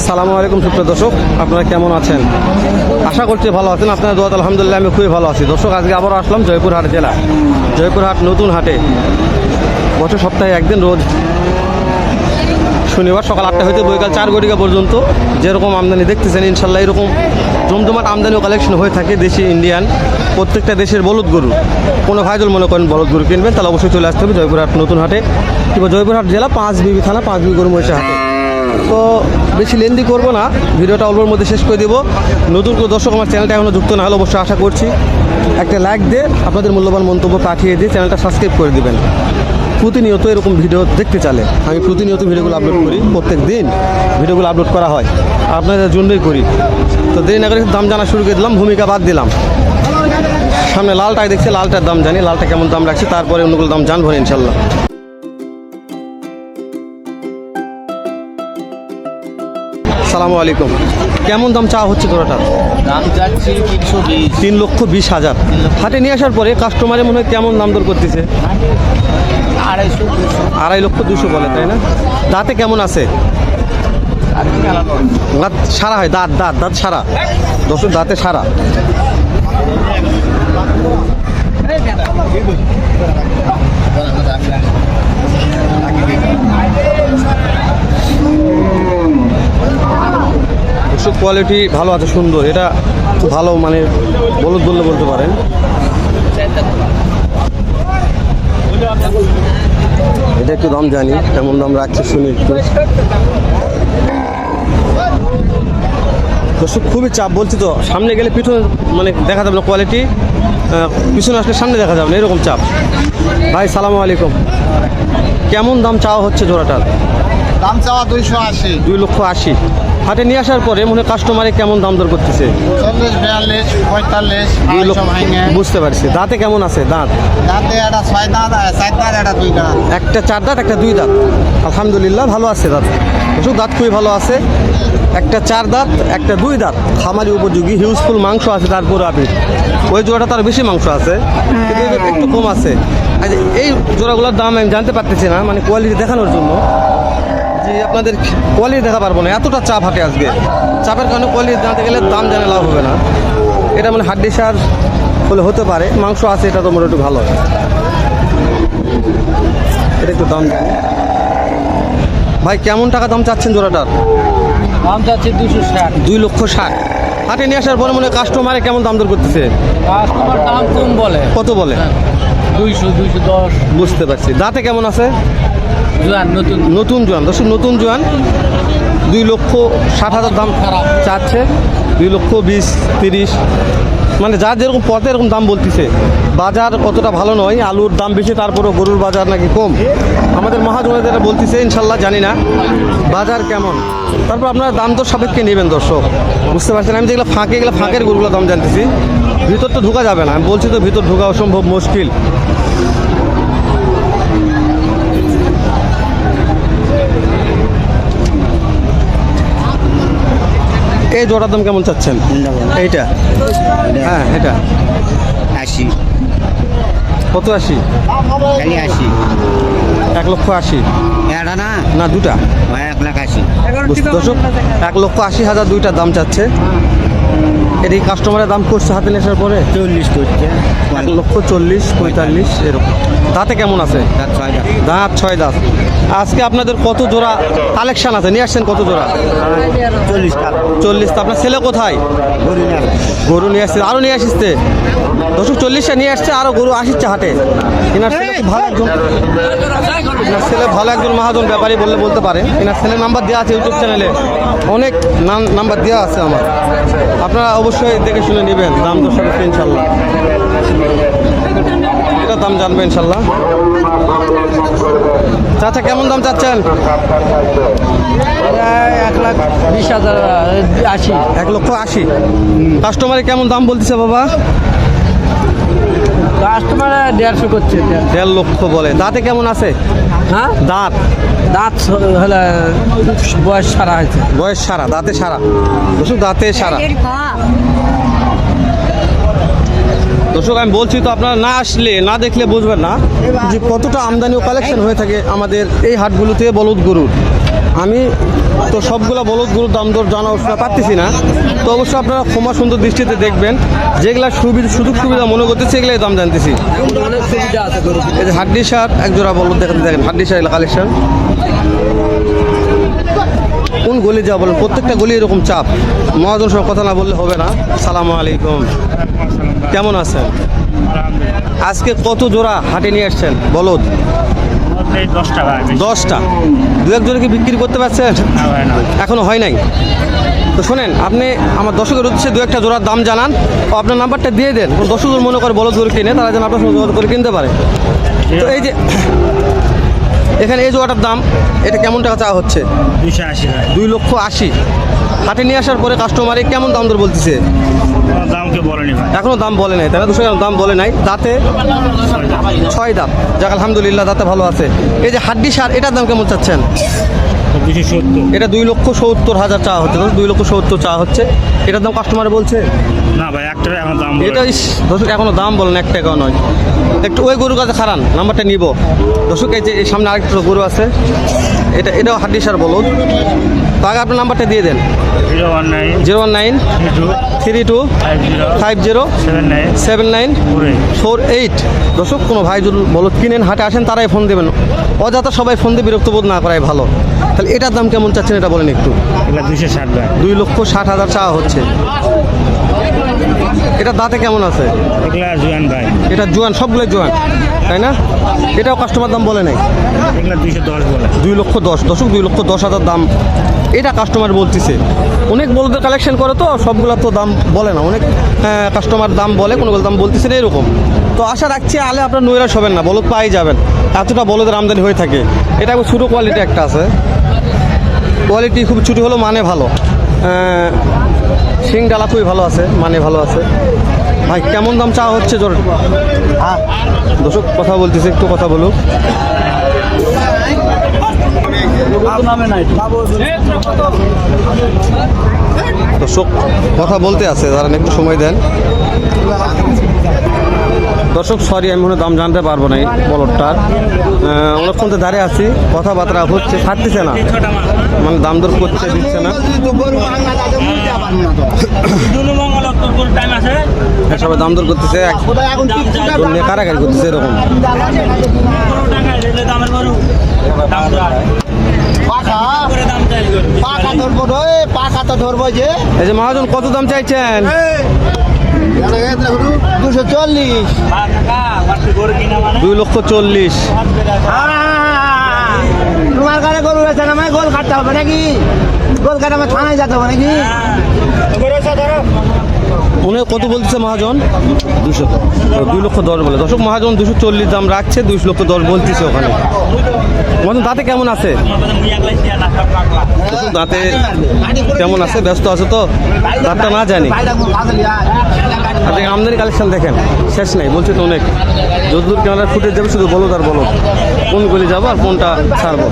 আসসালামু আলাইকুম সুপ্রিয় দর্শক, আপনারা কেমন আছেন? আশা করছি ভালো আছেন। আপনার দোয়াত আলহামদুলিল্লাহ আমি খুবই ভালো আছি। দর্শক, আজকে আবারও আসলাম জয়পুরহাট জেলা, জয়পুরহাট নতুন হাটে। বছর সপ্তাহে একদিন, রোজ শনিবার সকাল 8টা হইতে বৈকাল 4 ঘটিকা পর্যন্ত যেরকম আমদানি দেখতেছেন ইনশাল্লাহ এরকম জমজমাট আমদানি ও কালেকশন হয়ে থাকে। দেশি ইন্ডিয়ান প্রত্যেকটা দেশের বলদ গরু। কোনো ভাইজল মনে করেন বলদ গরু কিনবেন তাহলে অবশ্যই চলে আসতে হবে জয়পুরহাট নতুন হাটে কিংবা জয়পুরহাট জেলা 5 বিবি থানা 5 বিবি গরু মহিষের হাটে। তো বেশি লেন্দি করবো না, ভিডিওটা অল্পের মধ্যে শেষ করে দেবো। নতুন করে দর্শক আমার চ্যানেলটা এখনও যুক্ত না হলে অবশ্যই আশা করছি একটা লাইক দিয়ে আপনাদের মূল্যবান মন্তব্য পাঠিয়ে দিয়ে চ্যানেলটা সাবস্ক্রাইব করে দেবেন। প্রতিনিয়ত এরকম ভিডিও দেখতে চালে আমি প্রতিনিয়ত ভিডিওগুলো আপলোড করি, প্রত্যেক দিন ভিডিওগুলো আপলোড করা হয়, আপনাদের জন্যই করি। তো দেরি না করে দাম জানা শুরু করে দিলাম, ভূমিকা বাদ দিলাম। সামনে লালটাই দেখছি, লালটার দাম জানি, লালটা কেমন দাম রাখছে, তারপরে অন্যগুলো দাম জানবো ইনশাল্লাহ। আসসালামু আলাইকুম। কেমন দাম চাওয়া হচ্ছে জোড়াটা? দাম যাচ্ছে 3,20,000। হাটে নিয়ে আসার পরে কাস্টমারে মনে হয় কেমন দাম দর করতেছে? 2,50,000 বলে, তাই না? দাঁতে কেমন আছে? দাঁত সারা হয়, দাঁত দাঁত দাঁত সারা, দর্শক দাঁতে সারা। দর্শক কোয়ালিটি ভালো আছে, সুন্দর, এটা খুব ভালো মানে বলদ বললে বলতে পারেন। এটা একটু দাম জানি, কেমন দাম রাখছে শুনি একটু। দর্শক খুবই চাপ, বলছি তো, সামনে গেলে পিছনে মানে দেখা যাবে না কোয়ালিটি, পিছনে আসলে সামনে দেখা যাবে না, এরকম চাপ। ভাই সালামু আলাইকুম। কেমন দাম চাওয়া হচ্ছে জোড়াটার? দাম চাওয়া 280। 2,80,000। হাটে নিয়ে আসার পরে মনে হয় কাস্টমারে কেমন দাম দর করতেছে? 40, 42, 45, 2 লক্ষ। 200 ভাঙে। বুঝতে পারছি। দাঁতে কেমন আছে? দাঁত দাঁতে একটা 6 দাঁত, 7 দাঁত, একটা 2 দাঁত। একটা 4 দাঁত, একটা 2 দাঁত। আলহামদুলিল্লাহ ভালো আছে দাঁত, দর্শক দাঁত খুবই ভালো আছে। একটা 4 দাঁত, একটা 2 দাঁত, খামারি উপযোগী, হিউজফুল মাংস আছে। তারপর আপনি ওই জোড়াটা তার বেশি মাংস আছে, কিন্তু এটা একটু কম আছে। আচ্ছা, এই জোড়াগুলোর দাম আমি জানতে পারতেছি না, মানে কোয়ালিটি দেখানোর জন্য যে আপনাদের কোয়ালিটি দেখা পারবো না, এতটা চাপ হাটে আজকে। চাপের কারণে কোয়ালিটি জানতে গেলে দাম জানা লাভ হবে না। এটা মানে হাড্ডি সার হলে হতে পারে, মাংস আছে, এটা তো মোটামুটি ভালো। এটা একটু দাম জানি। ভাই কেমন টাকা দাম চাচ্ছেন জোড়াটার? দাম চাচ্ছে 260। 2,60,000। হাটে নিয়ে আসার পরে মনে হয় কাস্টমারে কেমন দাম দর করতেছে? কাস্টমার দাম কম বলে। কত বলে? 200, 210। বুঝতে পারছি। দাঁতে কেমন আছে? জোয়ান, নতুন। নতুন জোয়ান, দর্শক নতুন জোয়ান। 2,60,000 দাম চাচ্ছে। 2,20,000, 30, মানে যার যেরকম পথে এরকম দাম বলতেছে। বাজার অতটা ভালো নয়, আলুর দাম বেশি, তারপরেও গরুর বাজার নাকি কম। আমাদের মহাজনেরা যেটা বলতেছে, ইনশাল্লাহ জানি না বাজার কেমন। তারপর আপনারা দাম দর সাপেক্ষে নেবেন দর্শক, বুঝতে পারছেন? আমি যেগুলো ফাঁকে, এগুলো ফাঁকের গরুগুলো দাম জানতেছি, ভিতর তো ঢোকা যাবে না। আমি বলছি তো, ভিতর ঢোকা অসম্ভব মুশকিল। এই জোড়ার দাম কেমন চাচ্ছেন? এইটা, হ্যাঁ এটা 80। কত? 80? খালি 80। 1,80,000। এটা না, না, দুটা। 1,80,000। দর্শক 1,80,000 দুইটার দাম চাচ্ছে। এর এই কাস্টমারের দাম করছে হাতে নেশার পরে 40 করছে। 1,40,000, 45 এরকম। দাঁতে কেমন আছে? দাঁত 6 দাঁত। আজকে আপনাদের কত জোড়া কালেকশন আছে? নিয়ে আসছেন কত জোড়া? 40। তো আপনার ছেলে কোথায়? গরু নিয়ে আসছে, আরও নিয়ে আসছে। দর্শক 40টা নিয়ে আসছে, আরও গরু আসছে হাটে। এনার ছেলে খুব ভালো একজন, এনার ছেলে ভালো একজন মহাজন ব্যাপারী বললে বলতে পারে। এনার ছেলের নাম্বার দেওয়া আছে ইউটিউব চ্যানেলে, অনেক নাম্বার দেওয়া আছে আমার। আপনারা অবশ্যই দেখে শুনে নেবেন, দাম দর সাপেক্ষে ইনশাল্লাহ। এটা দাম জানবেন ইনশাল্লাহ। চাচা কেমন দাম চাচ্ছেন? 1,20,080। 1,80,000। কাস্টমারে কেমন দাম বলতেছে বাবা? কাস্টমার 150 করছে। 1.5 লক্ষ বলে। দাঁতে কেমন আছে? হ্যাঁ, দাঁত দাঁত হলে বয়স সারা হয়েছে। বয়স সারা, দাঁতে সারা, দর্শক দাঁতে সারা। দর্শক আমি বলছি তো, আপনারা না আসলে না দেখলে বুঝবেন না যে কতটা আমদানি ও কালেকশন হয়ে থাকে আমাদের এই হাটগুলোতে বলদ গরুর। আমি তো সবগুলা বলদ গরুর দাম দর জানা পারতেছি না, তো অবশ্যই আপনারা ক্ষমা সুন্দর দৃষ্টিতে দেখবেন, যেগুলা সুযোগ সুবিধা মনে করতেছি এগুলাই দাম জানতেছি। অনেক সুবিধা আছে গরু। এই যে হাড্ডি সার এক জোড়া বলদ দেখাতে দেখেন, হাড্ডি সার কালেকশন। কোন গলি যাওয়া বলেন, প্রত্যেকটা গলি এরকম চাপ। মহাজন সঙ্গে কথা না বললে হবে না। সালামু আলাইকুম, কেমন আছেন? আজকে কত জোড়া হাটে নিয়ে আসছেন বলদ? 10টা। দু এক জোড়া কি বিক্রি করতে পারছেন? এখনো হয় নাই। তো শোনেন, আপনি আমার দর্শকের উদ্দেশ্যে দু একটা জোড়ার দাম জানান ও আপনার নাম্বারটা দিয়ে দেন। কোন দর্শক মনে করে বলদ গরু কিনে, তারা যেন আপনার সঙ্গে যোগাযোগ করে কিনতে পারে। তো এই যে এখানে এই জোড়াটার দাম, এটা কেমন টাকা চাওয়া হচ্ছে? 2,80,000। হাটে নিয়ে আসার পরে কাস্টমারে কেমন দাম দর বলতেছে? এখনো দাম বলে নাই, তাই না? 200 দাম বলে নাই। দাঁতে 6 দাঁত, যাক আলহামদুলিল্লাহ দাঁতে ভালো আছে। এই যে হাড্ডি সার, এটার দাম কেমন চাচ্ছেন? এটা 2,70,000 চাওয়া হচ্ছে। 2,70,000 চাওয়া হচ্ছে। এটার দাম কাস্টমার বলছে না ভাই, একটা এখন দাম এটা দর্শক এখনো দাম বলেন, 1 টাকাও নয়। একটু ওই গরুর কাছে খারান, নাম্বারটা নিব। দর্শক এই যে এই সামনে আরেকটা গরু আছে, এটাও হাড্ডি সার বলদ। তো আগে আপনার নাম্বারটা দিয়ে দেন। 019 32 50 7948। দর্শক কোনো ভাই যদি বলদ কিনেন, হাটে আসেন, তারাই ফোন দেবেন। অযথা সবাই ফোন দিয়ে বিরক্ত বোধ না করাই ভালো। তাহলে এটার দাম কেমন চাচ্ছেন এটা বলেন একটু। 2,60,000 চাওয়া হচ্ছে। এটা দাঁতে কেমন আছে? এটা জোয়ান, সবগুলো জোয়ান, তাই না? এটাও কাস্টমার দাম বলে নাই। 2,10,000। দর্শক 2,10,000 দাম এটা কাস্টমার বলতেছে। অনেক বলদের কালেকশন করে, তো সবগুলো তো দাম বলে না। অনেক কাস্টমার দাম বলে, কোনোগুলো দাম বলতেছে না এরকম। তো আশা রাখছি আলে আপনার নৈরাশ হবেন না, বলদ পাই যাবেন। এতটা বলদের আমদানি হয়ে থাকে। এটা একটু ছোটো কোয়ালিটি একটা আছে, কোয়ালিটি খুব ছোটো হলো, মানে ভালো। শিং ডালা খুবই ভালো আছে, মানে ভালো আছে। ভাই কেমন দাম চাওয়া হচ্ছে জোর? দর্শক কথা বলতেছে, একটু কথা বলুক। দর্শক কথা বলতে আছে, তারা একটু সময় দেন। দর্শক সরি, আমি মনে দাম জানতে পারবো না এই বলদটার। অনেকক্ষণ তো দাঁড়িয়ে আছি, কথাবার্তা হচ্ছে, ছাড়তেছে না, মানে দাম দর করতে দিচ্ছে না। সবাই দাম দর করতেছে, কারাকারি করতেছে এরকম। এই যে মহাজন কত দাম চাইছেন? 240। 2,40,000। তোমার কাছে গরু আছে না? গোল কাটতে হবে নাকি? গোল কাটা আমার থানায় যেতে হবে নাকি? উনি কত বলতেছে মহাজন? 2,10,000 বলে। দর্শক মহাজন 240 দাম রাখছে, 2,10,000 বলতেছে ওখানে। মহাজন দাঁতে কেমন আছে? দাঁতে কেমন আছে? ব্যস্ত আছে তো, দাঁতটা না জানি। আপনি আমদানি কালেকশন দেখেন, শেষ নেই, বলছে তো অনেক। যতদূর ক্যামেরা ফুটে যাবে শুধু বলদ আর বলদ, কোন গলি যাবো আর কোনটা ছাড়বো।